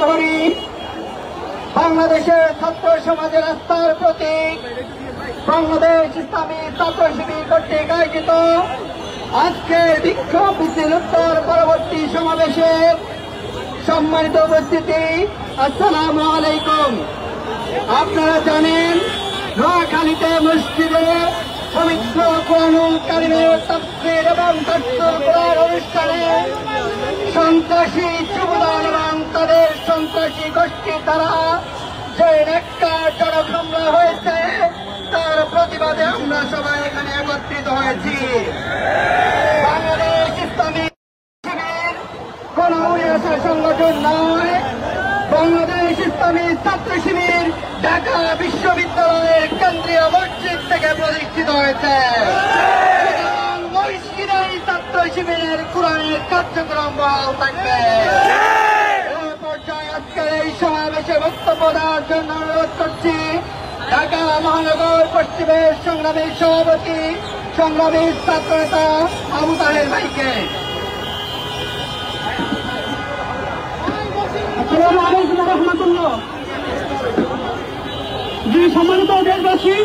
প্রহরী, বাংলাদেশের ছাত্র সমাজের আস্থার প্রতীক বাংলাদেশ ইসলামী ছাত্র শিবির কর্তৃক আয়োজিত আজকের বিক্ষোভ মিছিল উত্তর পরবর্তী সমাবেশের সম্মানিত উপস্থিতি, আসসালামু আলাইকুম। আপনারা জানেন, নোয়াখালীতে মসজিদে পবিত্র কোরআনুল কারীমের তাফসীর এবং দারসুল কোরআন অনুষ্ঠানে সন্ত্রাসী যুবদল এবং তাদের সন্ত্রাসী গোষ্ঠীর দ্বারা যে নেককার জনক হামলা হয়েছে তার প্রতিবাদে আমরা সবাই এখানে একত্রিত হয়েছি। বাংলাদেশ ইসলামী শিবির কোন উনিয়াসা সংগঠন নয়, বাংলাদেশ ইসলামী ছাত্র শিবির ঢাকা বিশ্ববিদ্যালয়ের কেন্দ্রীয় মসজিদ থেকে প্রতিষ্ঠিত হয়েছে। মসজিদে ছাত্র শিবিরের কোরআনের কার্যক্রম বহাল থাকবে। এই পর্যায়ে আজকের এই সমাবেশে বক্তব্য দেওয়ার জন্য অনুরোধ করছি ঢাকা মহানগর পশ্চিমের সংগ্রামী সভাপতি, সংগ্রামী ছাত্র নেতা আবু তাহের ভাইকে। আসসালামু আলাইকুম ওয়া রাহমাতুল্লাহ। জি, সম্মানিত দেশবাসী,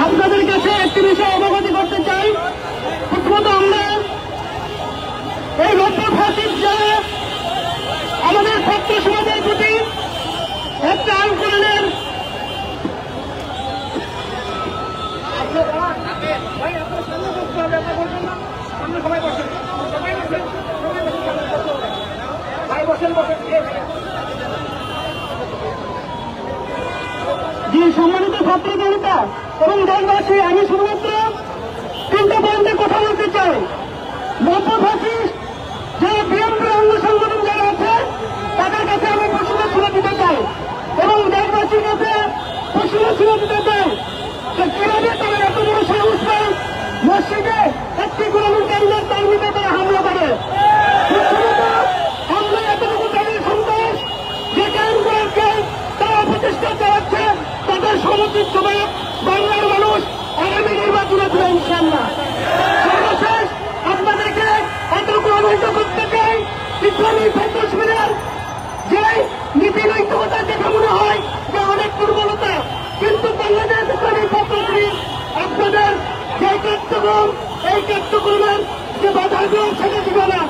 আপনাদের কাছে একটি বিষয় অবগত করতে চাই। প্রথমত আমরা এই নব্য ফাঁসির জন্য আমাদের ছাত্র সমাজের প্রতি একটা আন্দোলনের জি, সম্মানিত ছাত্র জনতা এবং দেশবাসী, আমি শুধুমাত্র তিনটা পয়েন্টে কথা বলতে চাই। নব্য ফাঁসিস্ট যে বিএনপির অঙ্গ সংগঠন যারা আছে তাদের কাছে আমি প্রশ্ন ছুড়ে দিতে চাই এবং দেশবাসীর কাছে প্রশ্ন ছুড়ে দিতে চাই যে কিভাবে তারা এত বড় সাহস পায় মসজিদে একটি কোরআনুল কারীমের তালমিতে তারা হামলা করে। আমরা এতটুকু তাদের সন্ত্রাস যে কারণগুলোকে তারা প্রচেষ্টা চালাচ্ছে তাদের সমুচিত জবাব বাংলার মানুষ আগামী নির্বাচনে দেবে ইনশাআল্লাহ। সর্বশেষ আপনাদেরকে এতটুকু অবহিত করতে চাই, ইসলামী ছাত্র শিবিরের যে নীতি নৈতিকতা দেখে মনে হয় যে অনেক দুর্বলতা, কিন্তু বাংলাদেশ ইসলামী ছাত্র শিবির আপনাদের যে কার্যক্রম এই কার্যক্রমের যে বাধাগুলো ছেড়ে দিবে না।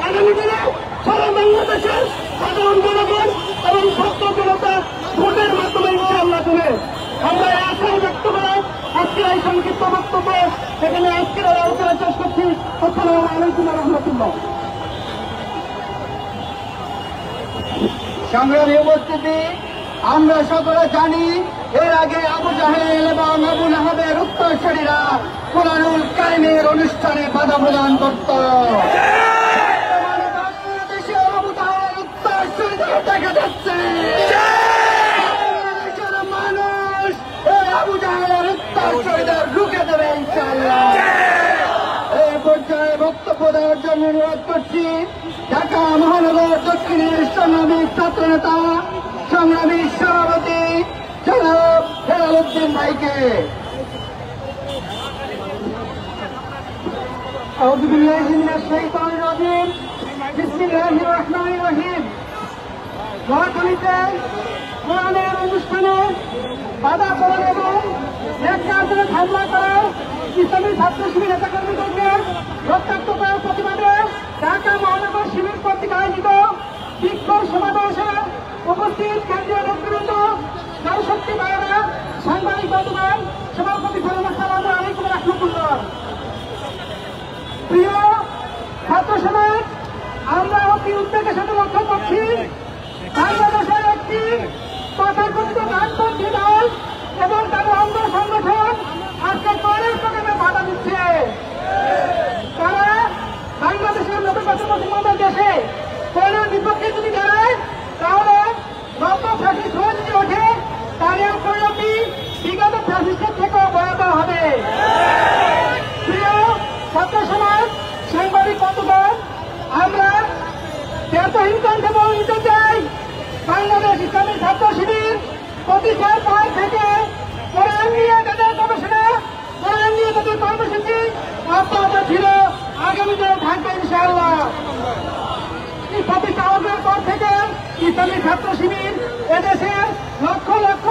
আগামী দিনে সারা বাংলাদেশের সাধারণ জনগণ এবং ছাত্র জনতা ভোটের মাধ্যমে ইনশাআল্লাহ দেবে। আমরা এই আশায় ব্যক্ত করে আজকের এই সংক্ষিপ্ত বক্তব্য এখানে আজকের আলোচনা শেষ করছি। আসসালামু আলাইকুম ওয়া রাহমাতুল্লাহ। সংগ্রামী উপস্থিতি, আমরা সকলে জানি এর আগে আবু জাহেল এবং আবু লাহাবের উত্তরসূরিরা কোরআনুল কারীমের অনুষ্ঠানে বাধা প্রদান করত। বাংলাদেশে আবু জাহেলের উত্তরসূরিদের দেখা যাচ্ছে। বাংলাদেশের মানুষ এই আবু জাহেলের উত্তরসূরিদের রুখে দেবে ইনশাআল্লাহ। এই পর্যায়ে বক্তব্য দেওয়ার জন্য অনুরোধ করছি ঢাকা মহানগর দক্ষিণের সংগ্রামী ছাত্র নেতা, সংগ্রামী সভাপতি জনাব হেলাল উদ্দিন ভাইকে। আউযু বিল্লাহি মিনাশ শাইতানির রাজিম। বিসমিল্লাহির রহমানির রহিম। নোয়াখালীতে কোরআনের অনুষ্ঠানে বাধা প্রদান এবং নেককারদের হামলা করা ইসলামী ছাত্র শিবির নেতাকর্মীদেরকে রক্তাক্ত করার প্রতিবাদে ঢাকা মহানগর শিবির কর্তৃক আয়োজিত বিক্ষোভ সমাবেশে উপস্থিত কেন্দ্রীয় নেতৃবৃন্দ, জনশক্তি ভাইয়েরা, সাংবাদিক বন্ধুগণ, সভাপতি আসসালামু আলাইকুম ওয়া রাহমাতুল্লাহ। প্রিয় ছাত্র সমাজ, আমরা অতি উদ্বেগের সাথে লক্ষ্য করছি বাংলাদেশের একটি তথাকথিত ডানপন্থী দল এবং তাদের অঙ্গ সংগঠন আজকে কোরআনের প্রোগ্রামে বাধা দিচ্ছে। তারা বাংলাদেশের 90% দেশে কোরআনের বিপক্ষে যদি দাঁড়ায় তাহলে নব্য ফ্যাসিস্ট হয়ে যদি ওঠে তাহলে পরিণতি বিগত ফ্যাসিস্টের থেকেও ভয়াবহ হবে। প্রিয় ছাত্র সমাজ, সাংবাদিক বন্ধুগণ, আমরা এতহীন কণ্ঠে বলে দিতে চাই বাংলাদেশ ইসলামী ছাত্র শিবির প্রতিষ্ঠার পর থেকে কোরআন নিয়ে তাদের গবেষণা, কোরআন নিয়ে তাদের কর্মসূচি অব্যাহত ছিল, আগামী দিনে থাকবে ইনশাআল্লাহ। প্রতিষ্ঠা হওয়ার পর থেকে ইসলামী ছাত্র শিবির এদেশে লক্ষ লক্ষ